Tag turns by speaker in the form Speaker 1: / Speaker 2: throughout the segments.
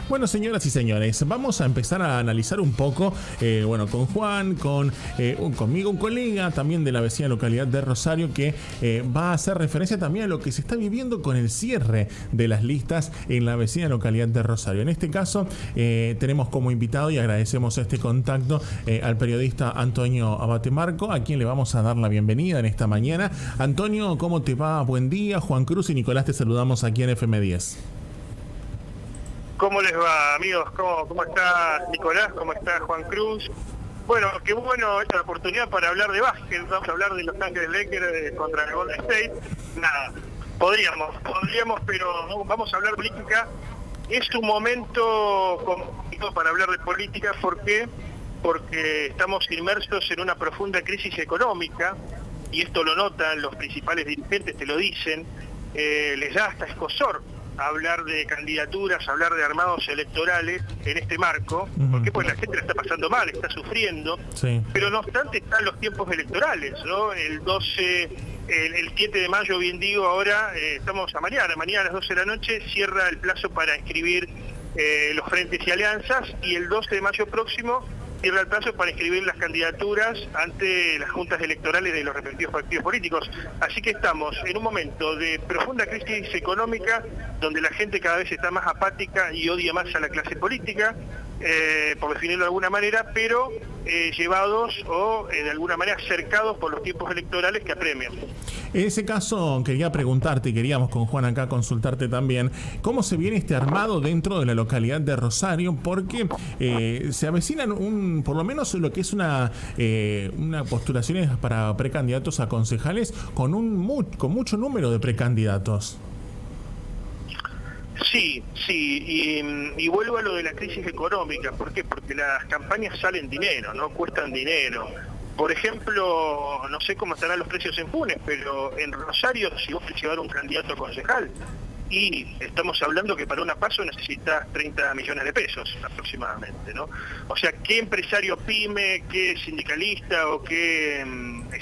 Speaker 1: Bueno, señoras y señores, vamos a empezar a analizar un poco, con Juan, conmigo, un colega también de la vecina localidad de Rosario, que va a hacer referencia también a lo que se está viviendo con el cierre de las listas en la vecina localidad de Rosario. En este caso, tenemos como invitado, y agradecemos este contacto, al periodista Antonio Abatemarco, a quien le vamos a dar la bienvenida en esta mañana. Antonio, ¿cómo te va? Buen día. Juan Cruz y Nicolás te saludamos aquí en FM10.
Speaker 2: ¿Cómo les va, amigos? ¿Cómo está Nicolás? ¿Cómo está Juan Cruz? Bueno, qué bueno esta oportunidad para hablar de básquet. Vamos a hablar de Los Ángeles Lakers contra el Golden State. Nada, podríamos, pero no, vamos a hablar de política. Es un momento complicado para hablar de política. ¿Por qué? Porque estamos inmersos en una profunda crisis económica, y esto lo notan los principales dirigentes, te lo dicen. Les da hasta escozor hablar de candidaturas, hablar de armados electorales en este marco, porque pues la gente la está pasando mal, está sufriendo, sí. Pero no obstante están los tiempos electorales, ¿no? El 7 de mayo, bien digo, ahora estamos mañana a las 12 de la noche cierra el plazo para inscribir los frentes y alianzas, y el 12 de mayo próximo cierra el plazo para inscribir las candidaturas ante las juntas electorales de los respectivos partidos políticos. Así que estamos en un momento de profunda crisis económica, donde la gente cada vez está más apática y odia más a la clase política, por definirlo de alguna manera, pero llevados o de alguna manera cercados por los tiempos electorales que apremian.
Speaker 1: En ese caso quería preguntarte, y queríamos con Juan acá consultarte también, ¿cómo se viene este armado dentro de la localidad de Rosario? Porque se avecinan por lo menos lo que es una postulaciones para precandidatos a concejales con mucho número de precandidatos.
Speaker 2: Sí, y vuelvo a lo de la crisis económica. ¿Por qué? Porque las campañas salen dinero, ¿no? Cuestan dinero. Por ejemplo, no sé cómo estarán los precios en Funes, pero en Rosario, si vos querés llevar un candidato a concejal, y estamos hablando que para una PASO necesitas 30 millones de pesos aproximadamente, ¿no? O sea, ¿qué empresario pyme, qué sindicalista o qué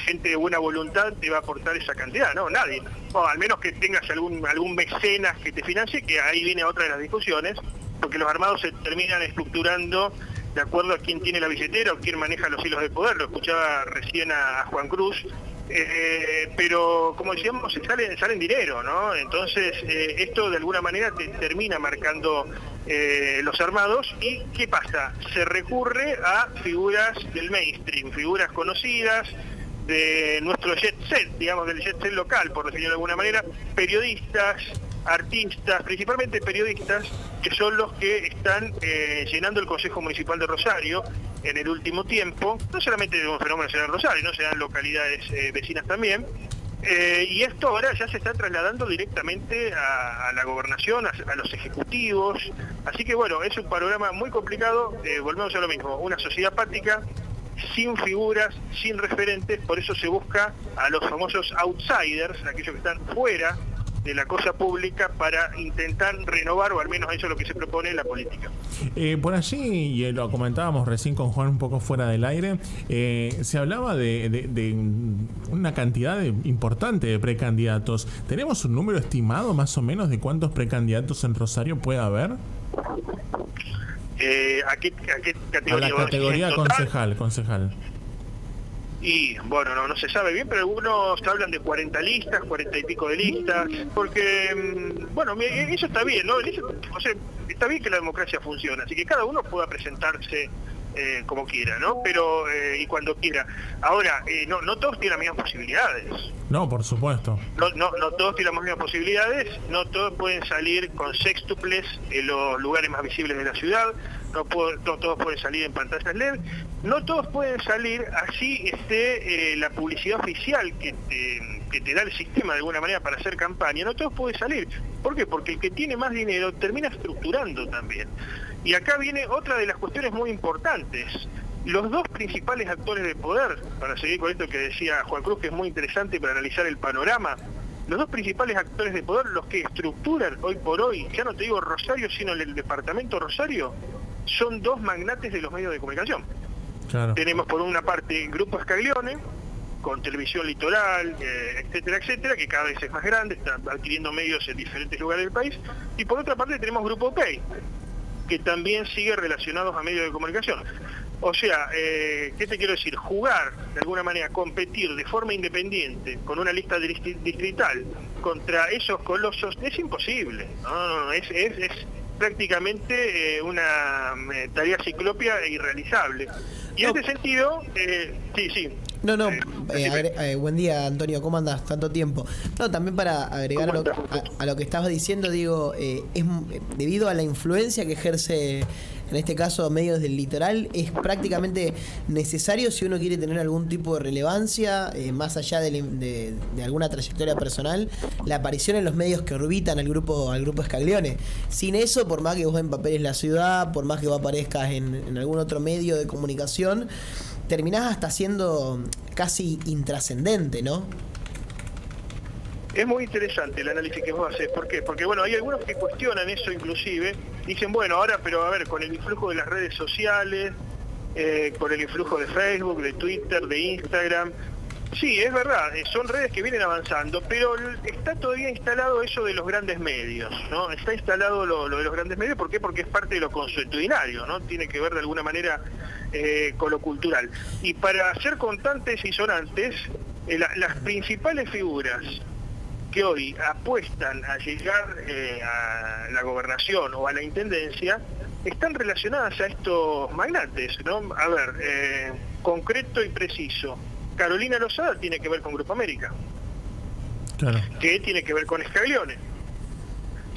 Speaker 2: gente de buena voluntad te va a aportar esa cantidad? No, nadie. O al menos que tengas algún mecenas que te financie, que ahí viene otra de las discusiones, porque los armados se terminan estructurando de acuerdo a quién tiene la billetera o quién maneja los hilos de poder. Lo escuchaba recién a Juan Cruz. Pero como decíamos, salen dinero, ¿no? Entonces esto de alguna manera te termina marcando los armados. ¿Y qué pasa? Se recurre a figuras del mainstream, figuras conocidas de nuestro jet set, digamos, del jet set local, por decirlo de alguna manera, periodistas, artistas, principalmente periodistas, que son los que están llenando el Consejo Municipal de Rosario en el último tiempo. No solamente de un fenómeno en Rosario, no se dan localidades vecinas también. Y esto ahora ya se está trasladando directamente a la gobernación, a los ejecutivos. Así que bueno, es un panorama muy complicado. Volvemos a lo mismo, una sociedad apática, sin figuras, sin referentes. Por eso se busca a los famosos outsiders, aquellos que están fuera de la cosa pública, para intentar renovar, o al menos eso es lo que se propone en la política.
Speaker 1: Por allí, y lo comentábamos recién con Juan un poco fuera del aire, se hablaba de una cantidad importante de precandidatos. ¿Tenemos un número estimado más o menos de cuántos precandidatos en Rosario puede haber?
Speaker 2: ¿A qué categoría?
Speaker 1: A la categoría concejal.
Speaker 2: Y bueno, no se sabe bien, pero algunos hablan de 40 listas, 40 y pico de listas, porque, bueno, eso está bien, ¿no? O sea, está bien que la democracia funcione, así que cada uno pueda presentarse como quiera, ¿no? Pero, y cuando quiera. Ahora, no todos tienen las mismas posibilidades.
Speaker 1: No, por supuesto.
Speaker 2: No todos tienen las mismas posibilidades, no todos pueden salir con sextuples en los lugares más visibles de la ciudad, no todos pueden salir en pantallas LED, no todos pueden salir así la publicidad oficial que te da el sistema de alguna manera para hacer campaña, no todos pueden salir. ¿Por qué? Porque el que tiene más dinero termina estructurando también. Y acá viene otra de las cuestiones muy importantes. Los dos principales actores de poder, para seguir con esto que decía Juan Cruz, que es muy interesante para analizar el panorama, los dos principales actores de poder, los que estructuran hoy por hoy, ya no te digo Rosario, sino el departamento Rosario, son dos magnates de los medios de comunicación. Claro. Tenemos por una parte Grupo Scaglione, con Televisión Litoral, etcétera, etcétera, que cada vez es más grande, está adquiriendo medios en diferentes lugares del país, y por otra parte tenemos Grupo Pay, que también sigue relacionados a medios de comunicación. O sea, ¿qué te quiero decir? Jugar, de alguna manera, competir de forma independiente con una lista distrital contra esos colosos es imposible. No, es prácticamente una tarea ciclópea e irrealizable. Y en este sentido, sí.
Speaker 3: Buen día, Antonio, ¿cómo andás? Tanto tiempo. No, también para agregar a lo que estabas diciendo, digo, es debido a la influencia que ejerce, en este caso, medios del litoral, es prácticamente necesario si uno quiere tener algún tipo de relevancia, más allá de alguna trayectoria personal, la aparición en los medios que orbitan al grupo Scaglione. Sin eso, por más que vos empapeles la ciudad, por más que vos aparezcas en algún otro medio de comunicación, terminás hasta siendo casi intrascendente, ¿no?
Speaker 2: Es muy interesante el análisis que vos haces. ¿Por qué? Porque, bueno, hay algunos que cuestionan eso inclusive. Dicen, bueno, ahora, pero a ver, con el influjo de las redes sociales, con el influjo de Facebook, de Twitter, de Instagram. Sí, es verdad, son redes que vienen avanzando, pero está todavía instalado eso de los grandes medios, ¿no? Está instalado lo de los grandes medios. ¿Por qué? Porque es parte de lo consuetudinario, ¿no? Tiene que ver de alguna manera con lo cultural. Y para ser contantes y sonantes, las principales figuras que hoy apuestan a llegar a la gobernación o a la intendencia están relacionadas a estos magnates, ¿no? A ver, concreto y preciso. Carolina Lozada tiene que ver con Grupo América,
Speaker 1: claro,
Speaker 2: que tiene que ver con Scaglione.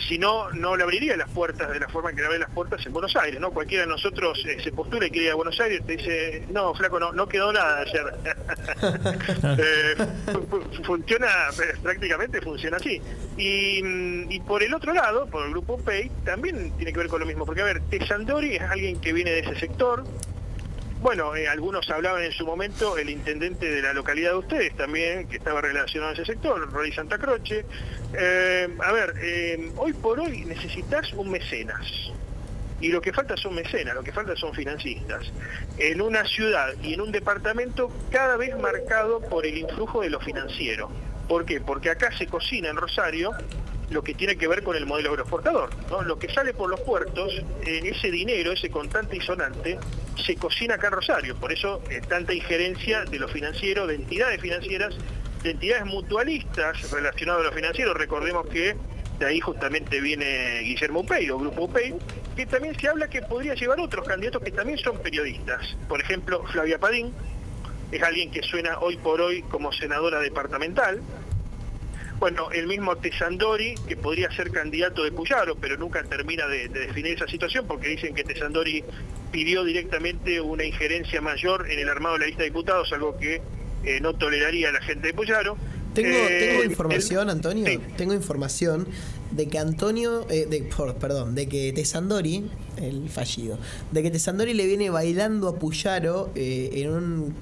Speaker 2: Si no, no le abriría las puertas de la forma que le abre las puertas en Buenos Aires, ¿no? Cualquiera de nosotros se postula y quiere ir a Buenos Aires, te dice, no, flaco, no quedó nada ayer. Funciona, prácticamente funciona así. Y por el otro lado, por el Grupo Pei, también tiene que ver con lo mismo, porque a ver, Tesandori es alguien que viene de ese sector. Bueno, algunos hablaban en su momento, el intendente de la localidad de ustedes también, que estaba relacionado a ese sector, Roy Santa Croce. Hoy por hoy necesitas un mecenas. Y lo que falta son mecenas, lo que falta son financistas. En una ciudad y en un departamento cada vez marcado por el influjo de lo financiero. ¿Por qué? Porque acá se cocina en Rosario lo que tiene que ver con el modelo agroexportador, ¿no? Lo que sale por los puertos, ese dinero, ese contante y sonante, se cocina acá en Rosario. Por eso tanta injerencia de lo financiero, de entidades financieras, de entidades mutualistas relacionadas a lo financiero. Recordemos que de ahí justamente viene Guillermo Upey o Grupo Upey, que también se habla que podría llevar otros candidatos que también son periodistas. Por ejemplo, Flavia Padín es alguien que suena hoy por hoy como senadora departamental. Bueno, el mismo Tesandori, que podría ser candidato de Puyaro, pero nunca termina de definir esa situación, porque dicen que Tesandori pidió directamente una injerencia mayor en el armado de la lista de diputados, algo que no toleraría la gente de Puyaro.
Speaker 3: Tengo información, Antonio,
Speaker 2: sí.
Speaker 3: Tengo información de que de que Tesandori, el fallido, de que Tesandori le viene bailando a Puyaro en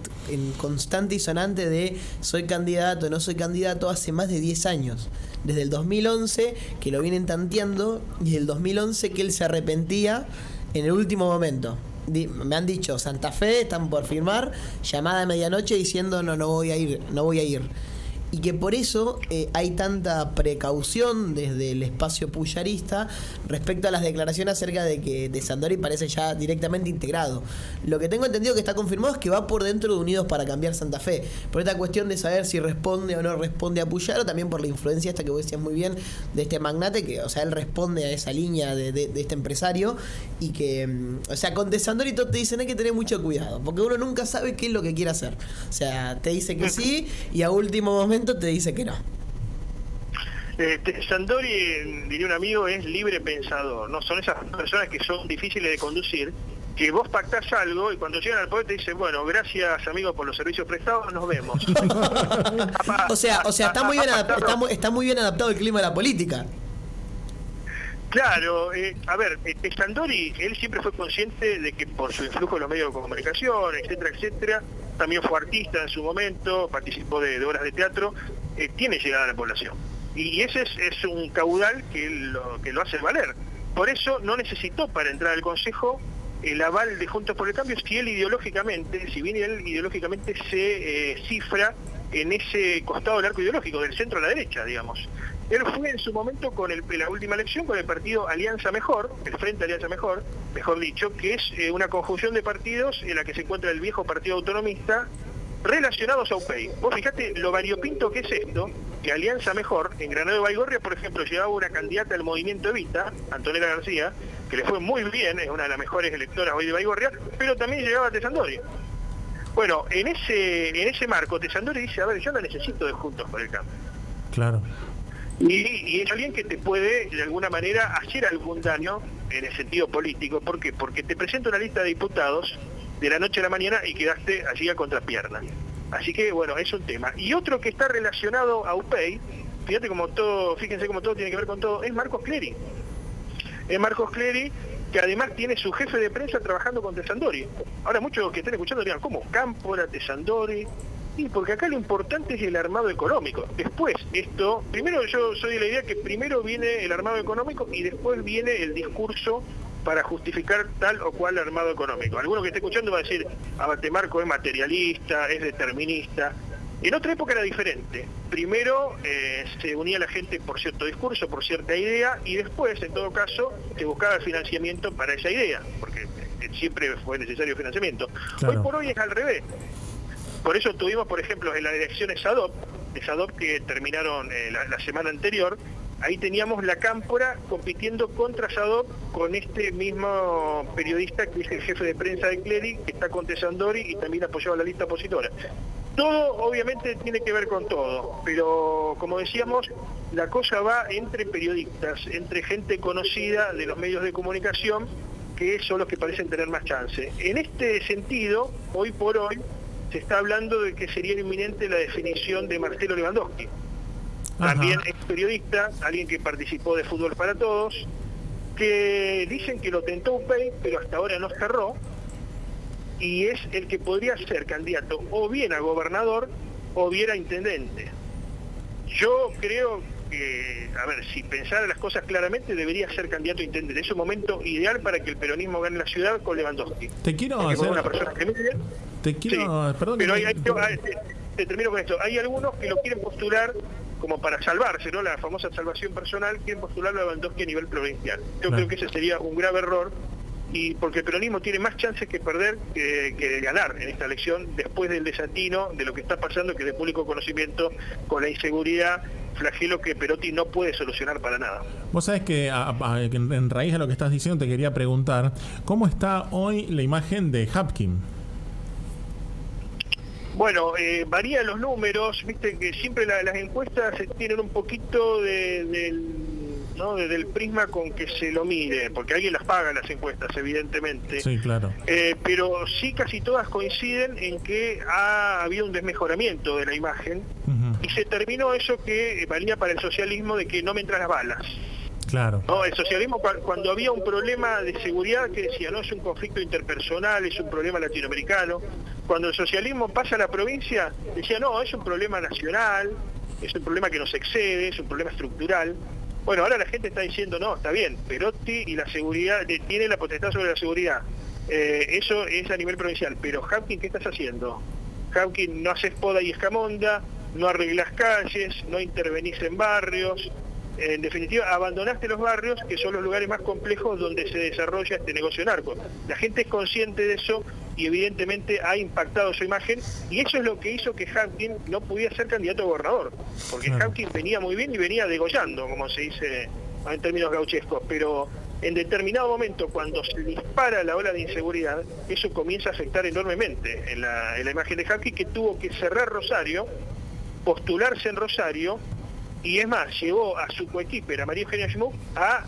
Speaker 3: constante y sonante de soy candidato, no soy candidato hace más de 10 años. Desde el 2011 que lo vienen tanteando y el 2011 que él se arrepentía en el último momento. Me han dicho, Santa Fe, están por firmar, llamada a medianoche diciendo no voy a ir. Y que por eso hay tanta precaución desde el espacio puyarista respecto a las declaraciones acerca de que Tesandori parece ya directamente integrado. Lo que tengo entendido que está confirmado es que va por dentro de Unidos para Cambiar Santa Fe. Por esta cuestión de saber si responde o no responde a Puyaro, también por la influencia esta que vos decías muy bien de este magnate, que, o sea, él responde a esa línea de este empresario y que, o sea, con Tesandori todos te dicen hay que tener mucho cuidado, porque uno nunca sabe qué es lo que quiere hacer. O sea, te dice que sí y a último momento te dice que no.
Speaker 2: Tesandori, diría un amigo, es libre pensador, ¿no? Son esas personas que son difíciles de conducir, que vos pactás algo y cuando llegan al poder te dicen, bueno, gracias amigo por los servicios prestados, nos vemos.
Speaker 3: o sea, está muy bien adaptado el clima de la política.
Speaker 2: Claro, Tesandori, él siempre fue consciente de que por su influjo en los medios de comunicación, etcétera, también fue artista en su momento, participó de obras de teatro, tiene llegada a la población. Y ese es un caudal que lo hace valer. Por eso no necesitó para entrar al Consejo el aval de Juntos por el Cambio, si bien él ideológicamente se cifra en ese costado del arco ideológico, del centro a la derecha, digamos. Él fue en su momento la última elección con el partido Alianza Mejor, el Frente Alianza Mejor dicho, que es una conjunción de partidos en la que se encuentra el viejo partido autonomista relacionados a UPEI. Vos fijate lo variopinto que es esto, que Alianza Mejor, en Granado de Baigorria, por ejemplo, llevaba una candidata al movimiento Evita, Antonella García, que le fue muy bien, es una de las mejores electoras hoy de Baigorria, pero también llegaba a Tesandori. Bueno, en ese marco, Tesandori dice, a ver, yo no necesito de Juntos por el Cambio.
Speaker 1: Claro.
Speaker 2: Y es alguien que te puede, de alguna manera, hacer algún daño en el sentido político. ¿Por qué? Porque te presenta una lista de diputados de la noche a la mañana y quedaste allí a contrapierna. Así que, bueno, es un tema. Y otro que está relacionado a UPEI, fíjense cómo todo tiene que ver con todo, es Marcos Clery. Es Marcos Clery, que además tiene su jefe de prensa trabajando con Tesandori. Ahora muchos que estén escuchando dirán, ¿cómo? Cámpora, Tesandori. Sí, porque acá lo importante es el armado económico. Después, primero yo soy de la idea que primero viene el armado económico y después viene el discurso para justificar tal o cual armado económico. Alguno que esté escuchando va a decir, Marco es materialista, es determinista. En otra época era diferente. Primero se unía la gente por cierto discurso, por cierta idea, y después, en todo caso, se buscaba el financiamiento para esa idea, porque siempre fue necesario financiamiento. Claro. Hoy por hoy es al revés. Por eso tuvimos, por ejemplo, en las elecciones SADOP que terminaron la semana anterior, ahí teníamos la Cámpora compitiendo contra SADOP con este mismo periodista que es el jefe de prensa de Clery, que está con Tesandori y también apoyaba la lista opositora. Todo obviamente tiene que ver con todo, pero como decíamos, la cosa va entre periodistas, entre gente conocida de los medios de comunicación, que son los que parecen tener más chance. En este sentido, hoy por hoy, se está hablando de que sería inminente la definición de Marcelo Lewandowski. Ajá. También es periodista, alguien que participó de Fútbol para Todos, que dicen que lo tentó UPEI, pero hasta ahora no cerró, y es el que podría ser candidato o bien a gobernador o bien a intendente. Yo creo que, a ver, si pensara las cosas claramente, debería ser candidato a intendente. Es un momento ideal para que el peronismo gane la ciudad con Lewandowski.
Speaker 1: Te quiero hacer...
Speaker 2: una persona que sí, perdón. Pero te termino con esto. Hay algunos que lo quieren postular como para salvarse, ¿no? La famosa salvación personal, quieren postularlo a Lewandowski a nivel provincial. Yo creo que ese sería un grave error, y porque el peronismo tiene más chances que perder que ganar en esta elección, después del desatino de lo que está pasando, que es de público conocimiento, con la inseguridad, flagelo que Perotti no puede solucionar para nada.
Speaker 1: Vos sabés que en raíz de lo que estás diciendo te quería preguntar, ¿cómo está hoy la imagen de Hapkin?
Speaker 2: Bueno, varían los números, viste que siempre las encuestas tienen un poquito desde el prisma con que se lo mire, porque alguien las paga las encuestas, evidentemente.
Speaker 1: Sí, claro.
Speaker 2: Pero sí casi todas coinciden en que ha habido un desmejoramiento de la imagen, y se terminó eso que valía para el socialismo de que no me entran las balas.
Speaker 1: Claro.
Speaker 2: No, el socialismo cuando había un problema de seguridad que decía, no, es un conflicto interpersonal, es un problema latinoamericano. Cuando el socialismo pasa a la provincia, decía, no, es un problema nacional, es un problema que nos excede, es un problema estructural. Bueno, ahora la gente está diciendo, no, está bien, Perotti y la seguridad, tiene la potestad sobre la seguridad. Eso es a nivel provincial. Pero, Hapkin, ¿qué estás haciendo? Hapkin, no haces poda y escamonda, no arreglas calles, no intervenís en barrios. En definitiva, abandonaste los barrios, que son los lugares más complejos donde se desarrolla este negocio narco. La gente es consciente de eso y evidentemente ha impactado su imagen, y eso es lo que hizo que Hapkin no pudiera ser candidato a gobernador, porque Hapkin venía muy bien y venía degollando, como se dice en términos gauchescos, pero en determinado momento, cuando se dispara la ola de inseguridad, eso comienza a afectar enormemente en la imagen de Hapkin, que tuvo que cerrar Rosario, postularse en Rosario, y es más, llevó a su coequipera, María Eugenia Schmuck, a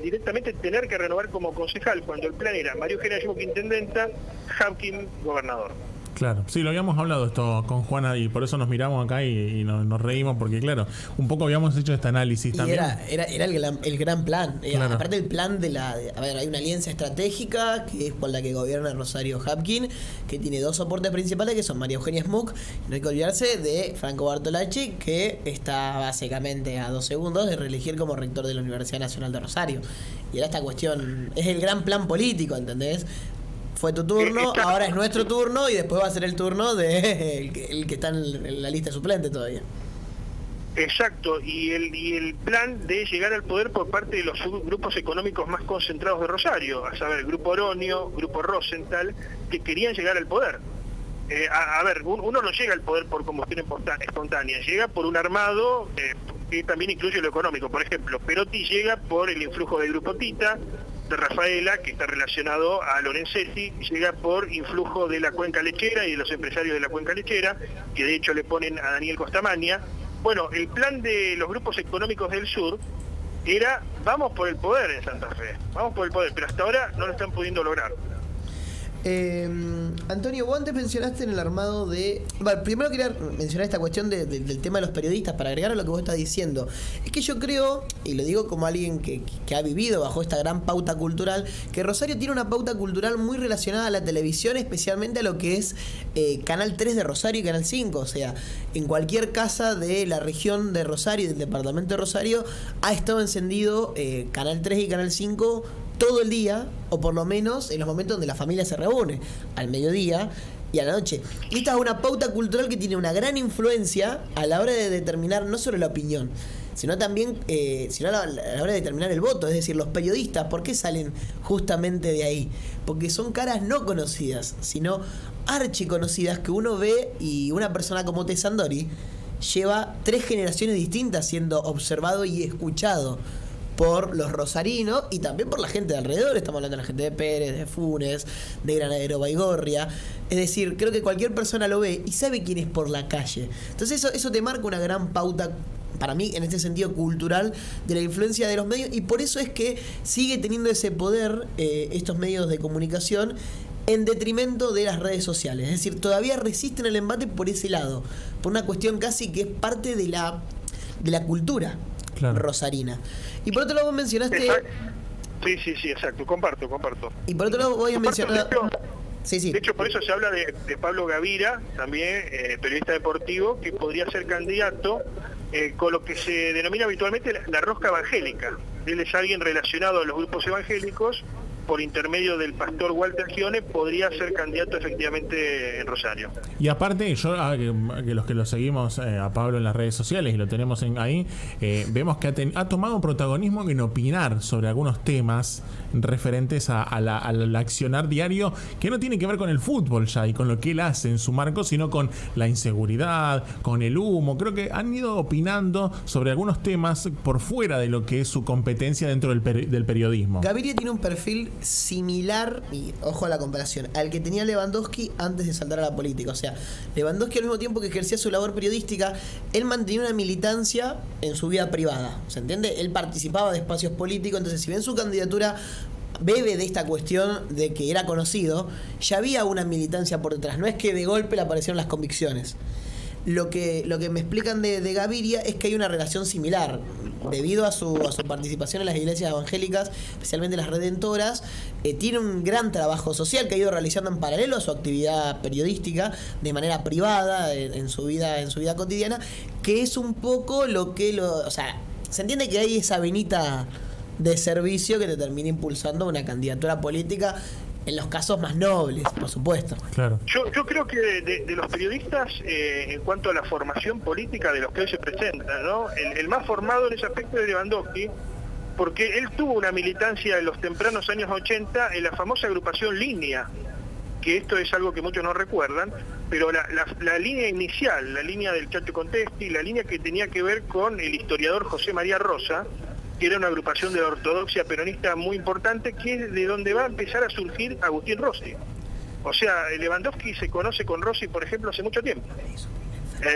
Speaker 2: directamente tener que renovar como concejal, cuando el plan era María Eugenia Schmuck intendenta, Hapkin gobernador.
Speaker 1: Claro, sí, lo habíamos hablado esto con Juana y por eso nos miramos acá y nos reímos, porque claro, un poco habíamos hecho este análisis
Speaker 3: y
Speaker 1: también.
Speaker 3: Era el gran plan.
Speaker 1: Claro.
Speaker 3: Aparte del plan a ver, hay una alianza estratégica que es con la que gobierna Rosario Hapkin, que tiene dos soportes principales, que son María Eugenia Schmuck, y no hay que olvidarse de Franco Bartolacci, que está básicamente a 2 segundos de reelegir como rector de la Universidad Nacional de Rosario. Y era esta cuestión, es el gran plan político, ¿entendés? Fue tu turno, ahora es nuestro turno, y después va a ser el turno de el que está en la lista suplente todavía.
Speaker 2: Exacto, y el plan de llegar al poder por parte de los grupos económicos más concentrados de Rosario, a saber, el Grupo Oroño, Grupo Rosenthal, que querían llegar al poder. A ver, uno no llega al poder por combustión espontánea, llega por un armado que también incluye lo económico. Por ejemplo, Perotti llega por el influjo del Grupo Tita, de Rafaela, que está relacionado a Lorenzetti, llega por influjo de la cuenca lechera y de los empresarios de la cuenca lechera, que de hecho le ponen a Daniel Costamagna. Bueno, el plan de los grupos económicos del sur era, vamos por el poder en Santa Fe, vamos por el poder, pero hasta ahora no lo están pudiendo lograr.
Speaker 3: Antonio, vos antes mencionaste en el armado de... Bueno, primero quería mencionar esta cuestión del tema de los periodistas, para agregar a lo que vos estás diciendo. Es que yo creo, y lo digo como alguien que ha vivido bajo esta gran pauta cultural, que Rosario tiene una pauta cultural muy relacionada a la televisión, especialmente a lo que es Canal 3 de Rosario y Canal 5. O sea, en cualquier casa de la región de Rosario y del departamento de Rosario ha estado encendido Canal 3 y Canal 5 todo el día, o por lo menos en los momentos donde la familia se reúne, al mediodía y a la noche. Y esta es una pauta cultural que tiene una gran influencia a la hora de determinar no solo la opinión, sino también a la hora de determinar el voto. Es decir, los periodistas, ¿por qué salen justamente de ahí? Porque son caras no conocidas, sino archiconocidas que uno ve, y una persona como Tessandori lleva 3 generaciones distintas siendo observado y escuchado por los rosarinos y también por la gente de alrededor. Estamos hablando de la gente de Pérez, de Funes, de Granadero Baigorria. Es decir, creo que cualquier persona lo ve y sabe quién es por la calle. Entonces eso te marca una gran pauta, para mí, en este sentido cultural, de la influencia de los medios, y por eso es que sigue teniendo ese poder estos medios de comunicación en detrimento de las redes sociales. Es decir, todavía resisten el embate por ese lado, por una cuestión casi que es parte de la cultura, claro, rosarina. Y por otro lado vos mencionaste...
Speaker 2: Sí, exacto, comparto.
Speaker 3: Y por otro lado vos habías mencionado... Sí.
Speaker 2: De hecho, por eso se habla de Pablo Gavira, también periodista deportivo, que podría ser candidato con lo que se denomina habitualmente la rosca evangélica. Él es alguien relacionado a los grupos evangélicos, por intermedio del pastor Walter Gione, podría ser candidato efectivamente en Rosario.
Speaker 1: Y aparte, que los que lo seguimos a Pablo en las redes sociales y lo tenemos ahí, vemos que ha tomado protagonismo en opinar sobre algunos temas referentes al accionar diario, que no tiene que ver con el fútbol ya y con lo que él hace en su marco, sino con la inseguridad, con el humo. Creo que han ido opinando sobre algunos temas por fuera de lo que es su competencia dentro del periodismo.
Speaker 3: Gaviria tiene un perfil similar, y ojo a la comparación, al que tenía Lewandowski antes de saltar a la política. O sea, Lewandowski, al mismo tiempo que ejercía su labor periodística, él mantenía una militancia en su vida privada, ¿se entiende? Él participaba de espacios políticos. Entonces, si bien su candidatura bebe de esta cuestión de que era conocido, ya había una militancia por detrás. No es que de golpe le aparecieron las convicciones. Lo que me explican de Gaviria es que hay una relación similar. Debido a su participación en las iglesias evangélicas, especialmente las redentoras, tiene un gran trabajo social que ha ido realizando en paralelo a su actividad periodística, de manera privada, en su vida cotidiana, que es un poco o sea, se entiende que hay esa venita de servicio que te termina impulsando una candidatura política en los casos más nobles, por supuesto.
Speaker 1: Claro.
Speaker 2: Yo creo que de los periodistas, en cuanto a la formación política de los que hoy se presentan, ¿no? El más formado en ese aspecto es Lewandowski, porque él tuvo una militancia en los tempranos años 80 en la famosa agrupación Línea, que esto es algo que muchos no recuerdan, pero la línea inicial, la línea del Chacho Contesti, la línea que tenía que ver con el historiador José María Rosa, que era una agrupación de la ortodoxia peronista muy importante, que es de donde va a empezar a surgir Agustín Rossi. O sea, Lewandowski se conoce con Rossi, por ejemplo, hace mucho tiempo.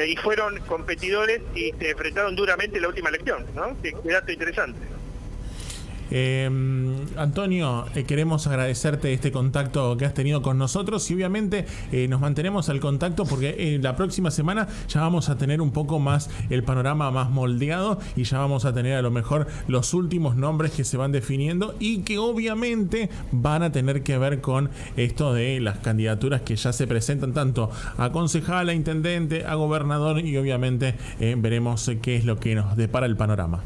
Speaker 2: Y fueron competidores y se enfrentaron duramente en la última elección, ¿no? Qué dato interesante.
Speaker 1: Antonio, queremos agradecerte este contacto que has tenido con nosotros y obviamente nos mantenemos al contacto porque la próxima semana ya vamos a tener un poco más el panorama más moldeado y ya vamos a tener a lo mejor los últimos nombres que se van definiendo y que obviamente van a tener que ver con esto de las candidaturas que ya se presentan tanto a concejal, a intendente, a gobernador y obviamente veremos qué es lo que nos depara el panorama.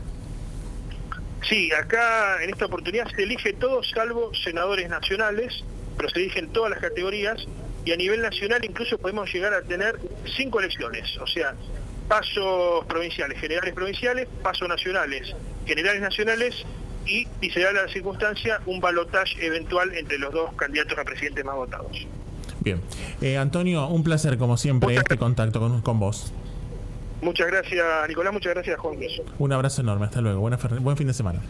Speaker 2: Sí, acá en esta oportunidad se elige todo salvo senadores nacionales, pero se eligen todas las categorías y a nivel nacional incluso podemos llegar a tener 5 elecciones. O sea, pasos provinciales, generales provinciales, pasos nacionales, generales nacionales, y se da la circunstancia un balotaje eventual entre los dos candidatos a presidente más votados.
Speaker 1: Bien. Antonio, un placer como siempre este contacto con vos.
Speaker 2: Muchas gracias, Nicolás, muchas gracias, Juan Luis.
Speaker 1: Un abrazo enorme, hasta luego, buen fin de semana.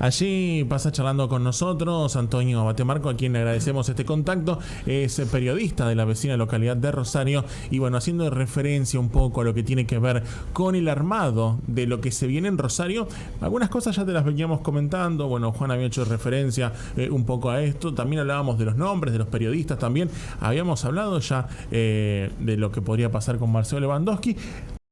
Speaker 1: Allí pasa charlando con nosotros Antonio Batemarco, a quien le agradecemos este contacto. Es periodista de la vecina localidad de Rosario y bueno, haciendo referencia un poco a lo que tiene que ver con el armado de lo que se viene en Rosario. Algunas cosas ya te las veníamos comentando, bueno, Juan había hecho referencia un poco a esto, también hablábamos de los nombres de los periodistas, también habíamos hablado ya de lo que podría pasar con Marcelo Lewandowski.